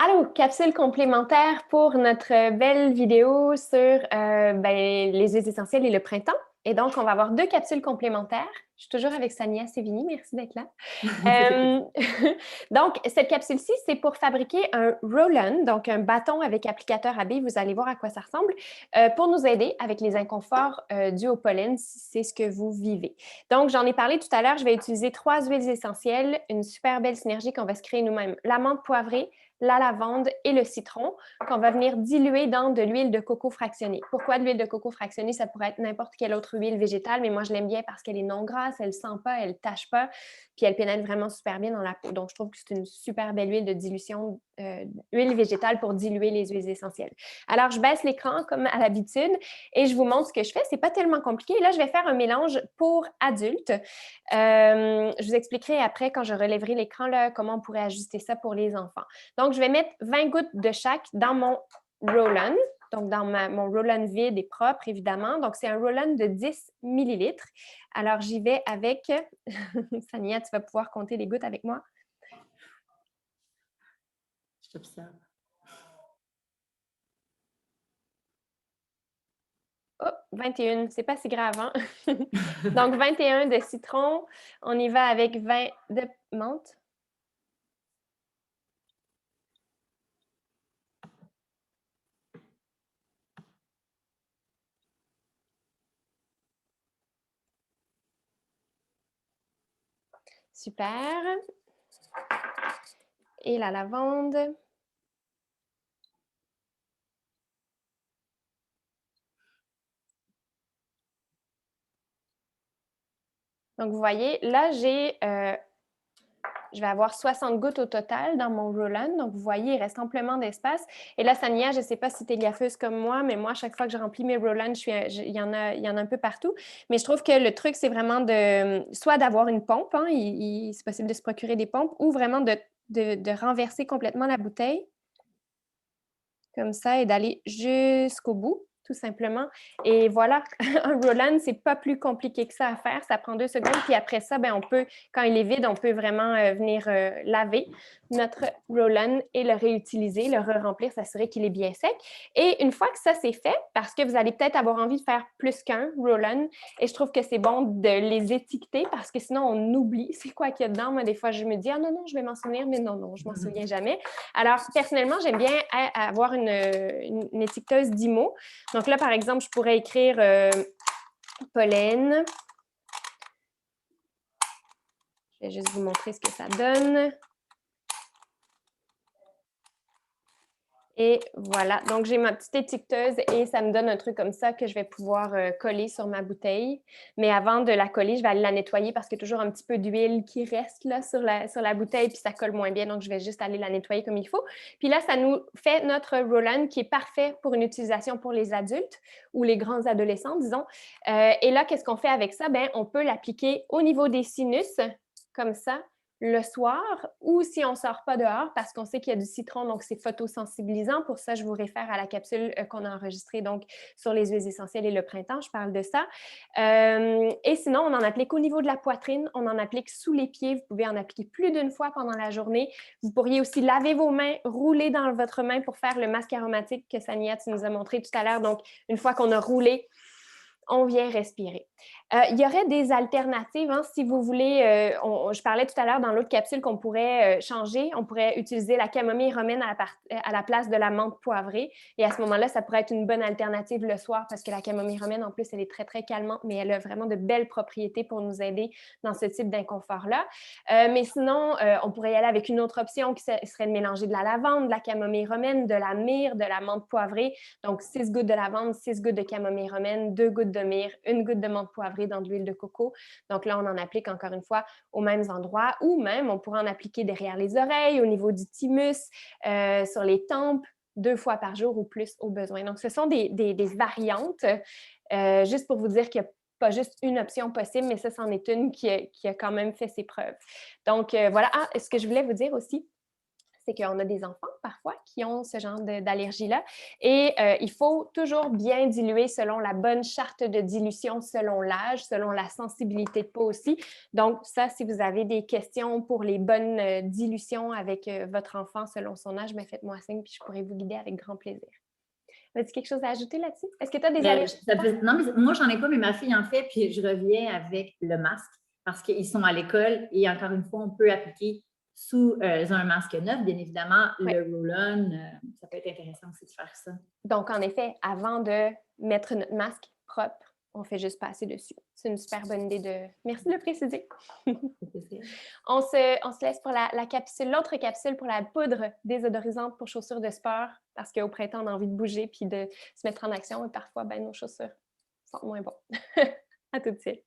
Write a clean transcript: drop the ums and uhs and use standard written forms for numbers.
Allô, capsule complémentaire pour notre belle vidéo sur les huiles essentielles et le printemps. Et donc, on va avoir deux capsules complémentaires. Je suis toujours avec Sania Sévigny, merci d'être là. Ça fait plaisir. Donc, cette capsule-ci, c'est pour fabriquer un roll-on, donc un bâton avec applicateur à billes. Vous allez voir à quoi ça ressemble, pour nous aider avec les inconforts dus au pollen, si c'est ce que vous vivez. Donc, j'en ai parlé tout à l'heure, je vais utiliser 3 huiles essentielles, une super belle synergie qu'on va se créer nous-mêmes. La menthe poivrée, la lavande et le citron qu'on va venir diluer dans de l'huile de coco fractionnée. Pourquoi de l'huile de coco fractionnée? Ça pourrait être n'importe quelle autre huile végétale, mais moi, je l'aime bien parce qu'elle est non grasse, elle ne sent pas, elle ne tache pas, puis elle pénètre vraiment super bien dans la peau. Donc, je trouve que c'est une super belle huile de dilution, huile végétale pour diluer les huiles essentielles. Alors, je baisse l'écran comme à l'habitude et je vous montre ce que je fais. C'est pas tellement compliqué. Là, je vais faire un mélange pour adultes. Je vous expliquerai après, quand je relèverai l'écran, là, comment on pourrait ajuster ça pour les enfants. Donc, je vais mettre 20 gouttes de chaque dans mon roll-on. Donc, dans mon roll-on vide et propre, évidemment. Donc, c'est un roll-on de 10 millilitres. Alors, j'y vais avec... Sania, tu vas pouvoir compter les gouttes avec moi. Je t'observe. Oh, 21, c'est pas si grave, hein? Donc, 21 de citron. On y va avec 20 de menthe. Super. Et la lavande. Donc, vous voyez, là, je vais avoir 60 gouttes au total dans mon roll-on. Donc, vous voyez, il reste amplement d'espace. Et là, Sania, je ne sais pas si tu es gaffeuse comme moi, mais moi, à chaque fois que je remplis mes roll-on, il y en a un peu partout. Mais je trouve que le truc, c'est vraiment soit d'avoir une pompe, hein, c'est possible de se procurer des pompes, ou vraiment de renverser complètement la bouteille, comme ça, et d'aller jusqu'au bout, tout simplement. Et voilà, un roll-on, c'est pas plus compliqué que ça à faire. Ça prend 2 secondes. Puis après ça, ben, on peut, quand il est vide, on peut vraiment venir laver notre roll-on et le réutiliser, le re-remplir, s'assurer qu'il est bien sec. Et une fois que ça, c'est fait, parce que vous allez peut-être avoir envie de faire plus qu'un roll-on, et je trouve que c'est bon de les étiqueter parce que sinon, on oublie c'est quoi qu'il y a dedans. Moi, des fois, je me dis, ah non, non, je vais m'en souvenir, mais non, non, je m'en souviens jamais. Alors, personnellement, j'aime bien avoir une étiqueteuse d'IMO. Donc là, par exemple, je pourrais écrire pollen. Je vais juste vous montrer ce que ça donne. Et voilà, donc j'ai ma petite étiqueteuse et ça me donne un truc comme ça que je vais pouvoir coller sur ma bouteille. Mais avant de la coller, je vais aller la nettoyer parce qu'il y a toujours un petit peu d'huile qui reste là sur la bouteille puis ça colle moins bien. Donc, je vais juste aller la nettoyer comme il faut. Puis là, ça nous fait notre roll-on qui est parfait pour une utilisation pour les adultes ou les grands adolescents, disons. Et là, qu'est-ce qu'on fait avec ça? Bien, on peut l'appliquer au niveau des sinus, comme ça, le soir, ou si on ne sort pas dehors parce qu'on sait qu'il y a du citron, donc c'est photosensibilisant. Pour ça, je vous réfère à la capsule qu'on a enregistrée donc sur les huiles essentielles et le printemps. Je parle de ça. Et sinon, on en applique au niveau de la poitrine, on en applique sous les pieds. Vous pouvez en appliquer plus d'une fois pendant la journée. Vous pourriez aussi laver vos mains, rouler dans votre main pour faire le masque aromatique que Sania, tu nous as montré tout à l'heure. Donc, une fois qu'on a roulé, on vient respirer. Il y aurait des alternatives, hein, si vous voulez. Je parlais tout à l'heure dans l'autre capsule qu'on pourrait changer. On pourrait utiliser la camomille romaine à la place de la menthe poivrée. Et à ce moment-là, ça pourrait être une bonne alternative le soir parce que la camomille romaine, en plus, elle est très, très calmante, mais elle a vraiment de belles propriétés pour nous aider dans ce type d'inconfort-là. Mais sinon, on pourrait y aller avec une autre option qui serait de mélanger de la lavande, de la camomille romaine, de la myrrhe, de la menthe poivrée. Donc, 6 gouttes de lavande, 6 gouttes de camomille romaine, 2 gouttes de myrrhe, une goutte de menthe poivrée dans de l'huile de coco. Donc là, on en applique encore une fois aux mêmes endroits ou même on pourrait en appliquer derrière les oreilles, au niveau du thymus, sur les tempes, 2 fois par jour ou plus au besoin. Donc, ce sont des variantes, juste pour vous dire qu'il n'y a pas juste une option possible, mais ça, c'en est une qui a quand même fait ses preuves. Donc, voilà. Ah, ce que je voulais vous dire aussi, c'est qu'on a des enfants parfois qui ont ce genre d'allergie-là. Et il faut toujours bien diluer selon la bonne charte de dilution, selon l'âge, selon la sensibilité de peau aussi. Donc, ça, si vous avez des questions pour les bonnes dilutions avec votre enfant selon son âge, ben, faites-moi signe puis je pourrai vous guider avec grand plaisir. As-tu quelque chose à ajouter là-dessus? Est-ce que tu as des allergies? Non, mais moi, j'en ai pas, mais ma fille en fait, puis je reviens avec le masque parce qu'ils sont à l'école et encore une fois, on peut appliquer sous un masque neuf, bien évidemment, Ouais. le roll-on, ça peut être intéressant aussi de faire ça. Donc, en effet, avant de mettre notre masque propre, on fait juste passer dessus. C'est une super bonne idée de... Merci de le préciser. On se laisse pour la capsule, l'autre capsule pour la poudre désodorisante pour chaussures de sport, parce qu'au printemps, on a envie de bouger puis de se mettre en action et parfois, ben, nos chaussures sont moins bonnes. À tout de suite.